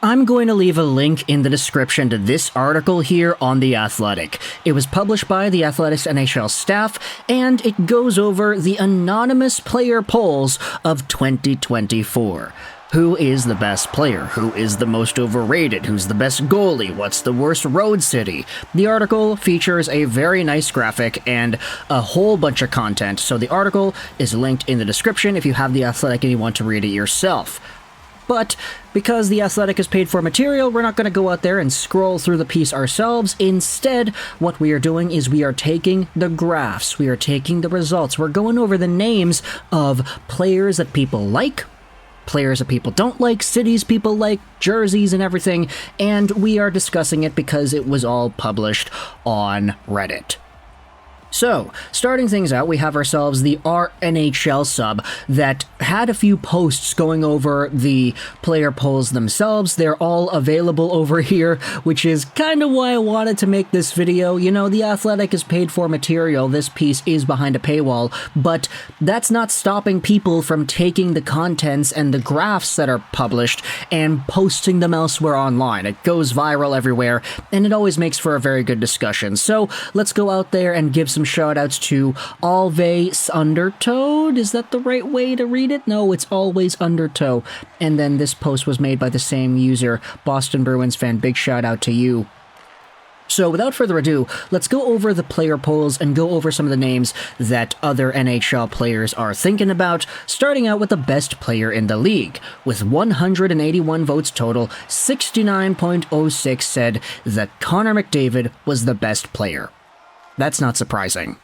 I'm going to leave a link in the description to this article here on The Athletic. It was published by The Athletic's NHL staff, and it goes over the anonymous player polls of 2024. Who is the best player? Who is the most overrated? Who's the best goalie? What's the worst road city? The article features a very nice graphic and a whole bunch of content, so the article is linked in the description if you have The Athletic and you want to read it yourself. But because The Athletic is paid for material, we're not going to go out there and scroll through the piece ourselves. Instead, what we are doing is we are taking the graphs, we are taking the results, we're going over the names of players that people like, players that people don't like, cities people like, jerseys and everything, and we are discussing it because it was all published on Reddit. So, starting things out, we have ourselves the RNHL sub that had a few posts going over the player polls themselves. They're all available over here, which is kind of why I wanted to make this video. You know, The Athletic is paid for material. This piece is behind a paywall, but that's not stopping people from taking the contents and the graphs that are published and posting them elsewhere online. It goes viral everywhere, and it always makes for a very good discussion. So, let's go out there and give some shoutouts to Always Undertowed. Is that the right way to read it? No, it's Always Undertow. And then this post was made by the same user, Boston Bruins fan. Big shout out to you. So without further ado, let's go over the player polls and go over some of the names that other NHL players are thinking about, starting out with the best player in the league. With 181 votes total, 69.06 said that Connor McDavid was the best player. That's not surprising.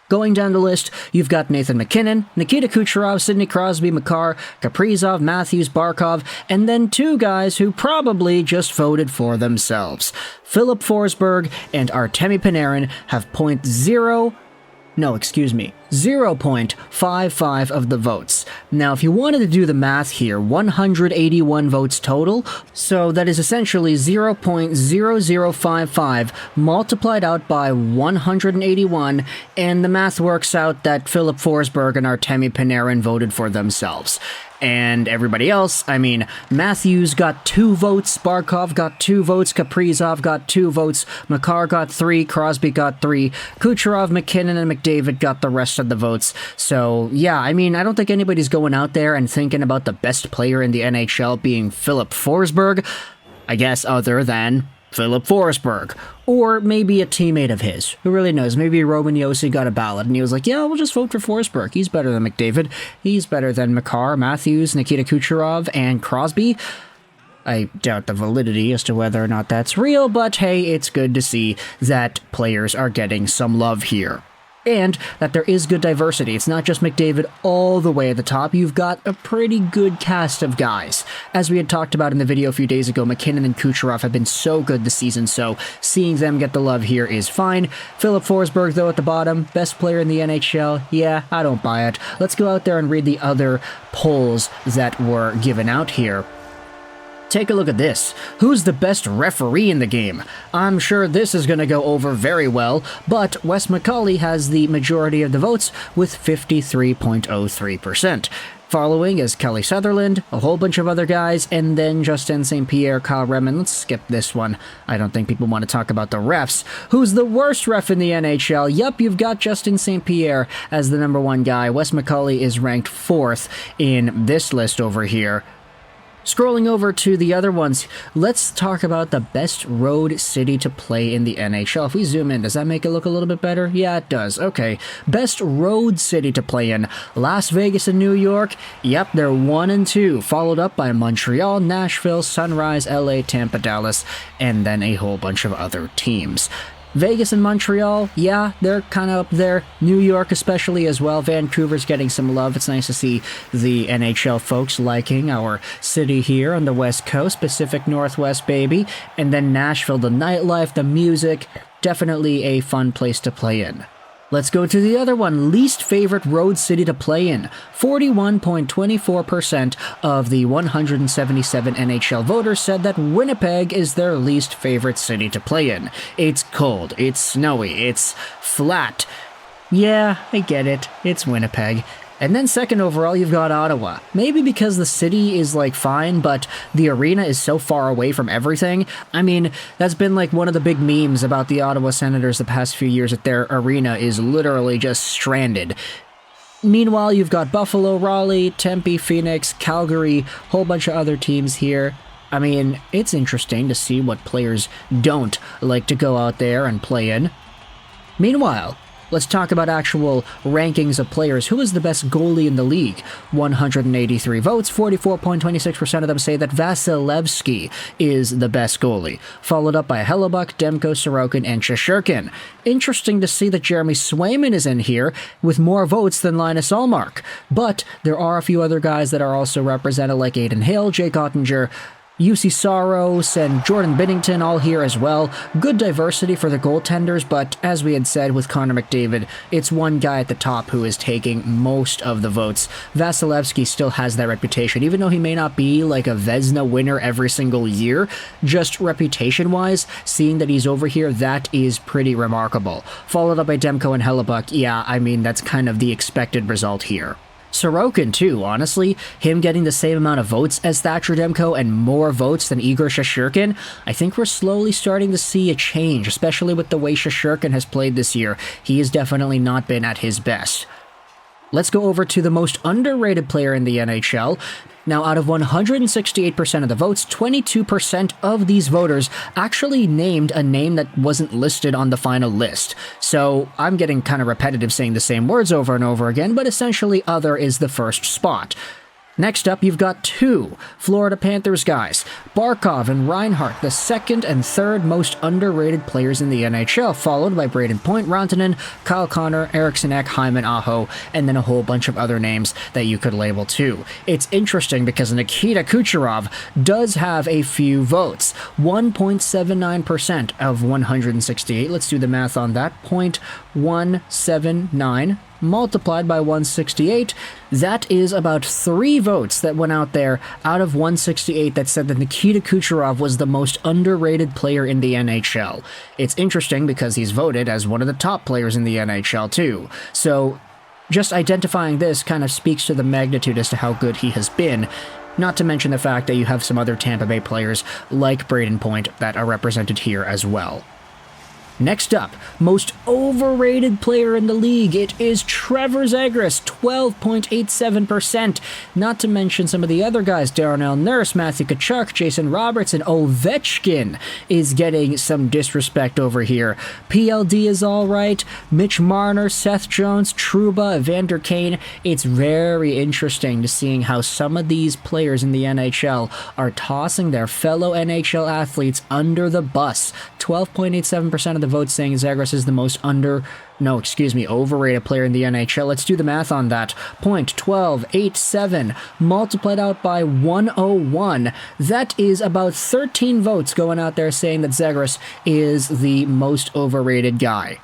Going down the list, you've got Nathan MacKinnon, Nikita Kucherov, Sidney Crosby, Makar, Kaprizov, Matthews, Barkov, and then two guys who probably just voted for themselves. Filip Forsberg and Artemi Panarin have 0.55 of the votes. Now, if you wanted to do the math here, 181 votes total, so that is essentially 0.0055 multiplied out by 181, and the math works out that Filip Forsberg and Artemi Panarin voted for themselves. And everybody else, I mean, Matthews got 2 votes, Barkov got 2 votes, Kaprizov got 2 votes, Makar got 3, Crosby got 3, Kucherov, McKinnon, and McDavid got the rest of the votes. So, yeah, I mean, I don't think anybody's going out there and thinking about the best player in the NHL being Filip Forsberg, I guess, other than Filip Forsberg. Or maybe a teammate of his. Who really knows? Maybe Roman Josi got a ballot and he was like, yeah, we'll just vote for Forsberg. He's better than McDavid. He's better than Makar, Matthews, Nikita Kucherov, and Crosby. I doubt the validity as to whether or not that's real, but hey, it's good to see that players are getting some love here. And that there is good diversity. It's not just McDavid all the way at the top. You've got a pretty good cast of guys. As we had talked about in the video a few days ago, McKinnon and Kucherov have been so good this season, so seeing them get the love here is fine. Filip Forsberg, though, at the bottom, best player in the NHL. Yeah, I don't buy it. Let's go out there and read the other polls that were given out here. Take a look at this. Who's the best referee in the game? I'm sure this is going to go over very well, but Wes McCauley has the majority of the votes with 53.03%. Following is Kelly Sutherland, a whole bunch of other guys, and then Justin St. Pierre, Kyle Redmond. Let's skip this one. I don't think people want to talk about the refs. Who's the worst ref in the NHL? Yup, you've got Justin St. Pierre as the number 1 guy. Wes McCauley is ranked 4th in this list over here. Scrolling over to the other ones, let's talk about the best road city to play in the NHL. If we zoom in, does that make it look a little bit better? Yeah, it does. Okay. Best road city to play in. Las Vegas and New York. Yep, they're 1 and 2, followed up by Montreal, Nashville, Sunrise, LA, Tampa, Dallas, and then a whole bunch of other teams. Vegas and Montreal, yeah, they're kind of up there. New York especially as well. Vancouver's getting some love. It's nice to see the NHL folks liking our city here on the West Coast, Pacific Northwest, baby. And then Nashville, the nightlife, the music, definitely a fun place to play in. Let's go to the other one, least favorite road city to play in. 41.24% of the 177 NHL voters said that Winnipeg is their least favorite city to play in. It's cold, it's snowy, it's flat. Yeah, I get it, it's Winnipeg. And then second overall, you've got Ottawa. Maybe because the city is like fine, but the arena is so far away from everything. I mean, that's been like one of the big memes about the Ottawa Senators the past few years, that their arena is literally just stranded. Meanwhile, you've got Buffalo, Raleigh, Tempe, Phoenix, Calgary, whole bunch of other teams here. I mean, it's interesting to see what players don't like to go out there and play in. Meanwhile, let's talk about actual rankings of players. Who is the best goalie in the league? 183 votes, 44.26% of them say that Vasilevsky is the best goalie, followed up by Hellebuyck, Demko, Sorokin, and Shesterkin. Interesting to see that Jeremy Swayman is in here with more votes than Linus Ullmark, but there are a few other guys that are also represented, like Aiden Hill, Jake Ottinger, UC Saros, and Jordan Binnington all here as well. Good diversity for the goaltenders, but as we had said with Connor McDavid, it's one guy at the top who is taking most of the votes. Vasilevsky still has that reputation, even though he may not be like a Vezina winner every single year. Just reputation-wise, seeing that he's over here, that is pretty remarkable. Followed up by Demko and Hellebuyck. Yeah, I mean, that's kind of the expected result here. Sorokin, too, honestly, him getting the same amount of votes as Thatcher Demko and more votes than Igor Shesterkin, I think we're slowly starting to see a change, especially with the way Shesterkin has played this year. He has definitely not been at his best. Let's go over to the most underrated player in the NHL. Now, out of 168% of the votes, 22% of these voters actually named a name that wasn't listed on the final list. So I'm getting kind of repetitive saying the same words over and over again, but essentially other is the first spot. Next up, you've got two Florida Panthers guys, Barkov and Reinhart, the second and third most underrated players in the NHL, followed by Braden Point, Rantanen, Kyle Connor, Eriksson Ek, Hyman, Aho, and then a whole bunch of other names that you could label too. It's interesting because Nikita Kucherov does have a few votes, 1.79% of 168. Let's do the math on that. 0.179 multiplied by 168, that is about 3 votes that went out there out of 168 that said that Nikita Kucherov was the most underrated player in the NHL. It's interesting because he's voted as one of the top players in the NHL too. So just identifying this kind of speaks to the magnitude as to how good he has been. Not to mention the fact that you have some other Tampa Bay players like Braden Point that are represented here as well. Next up, most overrated player in the league, it is Trevor Zegras, 12.87%. Not to mention some of the other guys, Darnell Nurse, Matthew Tkachuk, Jason Roberts, and Ovechkin is getting some disrespect over here. PLD is alright, Mitch Marner, Seth Jones, Trouba, Evander Kane. It's very interesting to seeing how some of these players in the NHL are tossing their fellow NHL athletes under the bus. 12.87% of the votes saying Zegras is the most overrated player in the NHL. Let's do the math on that. 0.1287 multiplied out by 101. That is about 13 votes going out there saying that Zegras is the most overrated guy.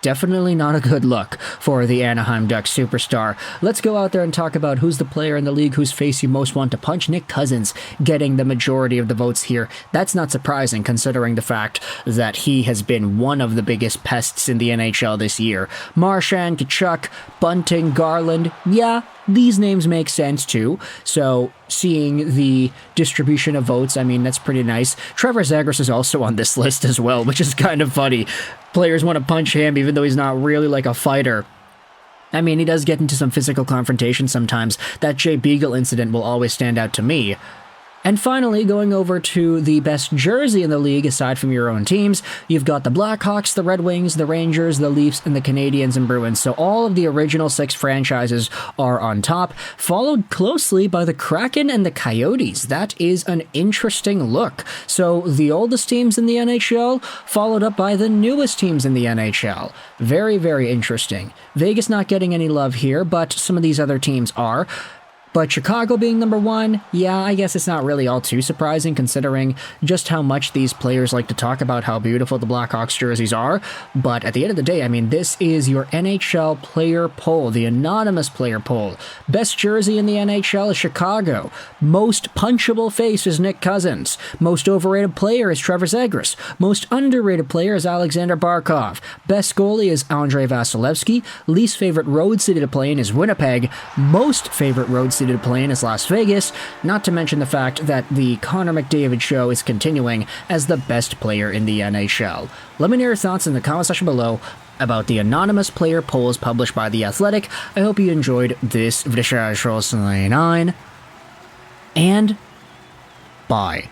Definitely not a good look for the Anaheim Ducks superstar. Let's go out there and talk about who's the player in the league whose face you most want to punch. Nick Cousins getting the majority of the votes here. That's not surprising considering the fact that he has been one of the biggest pests in the NHL this year. Marchand, Tkachuk, Bunting, Garland, yeah, these names make sense too. So seeing the distribution of votes, I mean, that's pretty nice. Trevor Zegras is also on this list as well, which is kind of funny. Players want to punch him even though he's not really like a fighter. I mean, he does get into some physical confrontation sometimes. That Jay Beagle incident will always stand out to me. And finally, going over to the best jersey in the league aside from your own teams, you've got the Blackhawks, the Red Wings, the Rangers, the Leafs, and the Canadiens and Bruins. So all of the original 6 franchises are on top, followed closely by the Kraken and the Coyotes. That is an interesting look. So the oldest teams in the NHL, followed up by the newest teams in the NHL. Very, very interesting. Vegas not getting any love here, but some of these other teams are. But Chicago being number 1, yeah, I guess it's not really all too surprising considering just how much these players like to talk about how beautiful the Blackhawks jerseys are. But at the end of the day, I mean, this is your NHL player poll, the anonymous player poll. Best jersey in the NHL is Chicago. Most punchable face is Nick Cousins. Most overrated player is Trevor Zegras. Most underrated player is Alexander Barkov. Best goalie is Andrei Vasilevsky. Least favorite road city to play in is Winnipeg. Most favorite road city to play in is Las Vegas, not to mention the fact that the Connor McDavid show is continuing as the best player in the NHL. Let me know your thoughts in the comment section below about the anonymous player polls published by The Athletic. I hope you enjoyed this video, and bye.